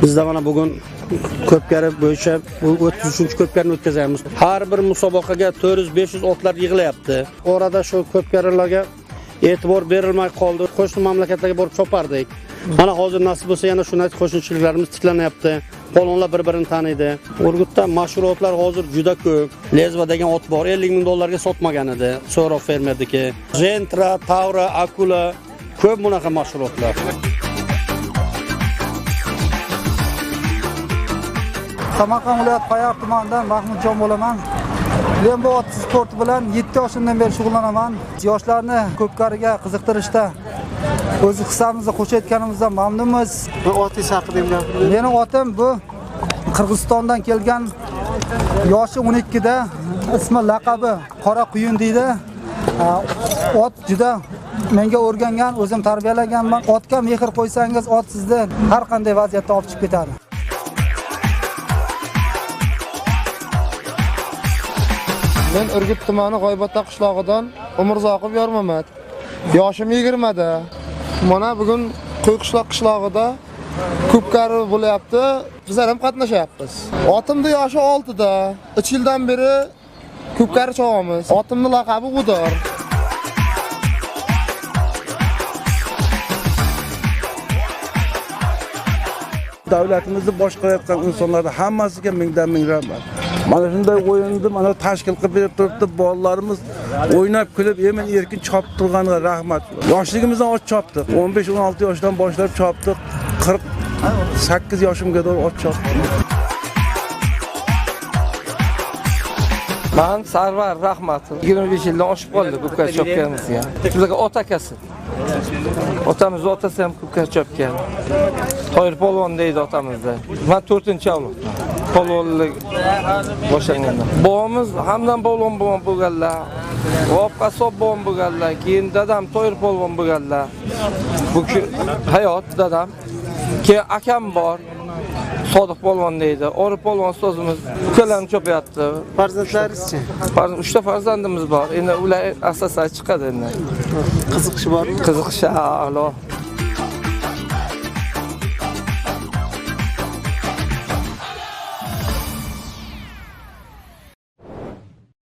Bizda mana bugun ko'pkari bo'yicha 33-ko'pkarni o'tkazamiz. Har bir musobaqaga 400-500 otlar yig'ilyapti. Orada shu ko'pkarilarga e'tibor berilmay qoldi. Qo'shni mamlakatlarga borib chopardik. Mana hozir nasib bo'lsa yana shunday qo'shnichiliklarimiz tiklanyapti. Polvonlar bir-birini taniydi. Urgutda mashhur otlar hozir juda ko'p. Lezva degan ot bor, 50 ming dollarga sotmagan edi. So'roq fermerniki. Gentra, Tavra, Akula ko'p bunaqa mashhur otlar. Samarqand viloyat Payariq tumanidan Mahmudjon bo'laman. Men bu ot sporti bilan 7 yoshimdan beri shug'ullanaman. Yoshlarni ko'pkariga qiziqtirishda o'z hissamizni qo'shayotganimizdan mamnunmiz. Bu otingiz haqida ham gapiring. Mening otim bu Qirg'izistondan kelgan, yoshi 12 da, ismi laqabi Qora quyun deydi. Ot juda menga o'rgangan, o'zim tarbiyalaganman. Otga mehr qo'ysangiz, ot sizni har qanday vaziyatda olib chiqib ketadi. Men Urgut tumani G'oybatda qishlog'idan Umurzoqov Yormamat. Yoshim 20 da. Mana bugun Qo'yqishloq qishlog'ida ko'pkari bo'lyapti. Bizlar ham qatnashyapmiz. Otimning yoshi 6 da. 3 yildan beri ko'pkari chavamiz. Otimning laqabi G'udor. Davlatimizni boshqarayotgan insonlarga hammasiga mingdan ming rahmat. Mana shunday o'yinni mana tashkil qilib berib turibdi, bolalarimiz o'ynab kulib, yemin erkin chopib turganiga rahmat. Yoshligimizdan ot chopdik. 15-16 yoshdan boshlab chopdik. 48 yoshimga doğru ot chopdim. Men Sarvar Rahmatov 25 yildan oshib qoldi ko'pkari chopganimizga. Bizga ot akasi. Otamiz otasi ham ko'pkari chopgan. Toyir polvon deydi otamizda. Men 4-avlod. Polvonlik boshlangandan. Bobomiz hamdan polvon bo'lganlar. Vop qasob polvon bo'lganlar. Keyin dadam Toyir polvon bo'lganlar. Bu hayot dadam. Keyin akam bor. Sodiq polvon deydi. Ori polvon ustozimiz ukalarni chopyapti. Farzandlaringiz-chi? 3 ta farzandimiz bor. Endi ular asosida chiqadi endi. Qiziqishi bormi? Qiziqishi a'lo.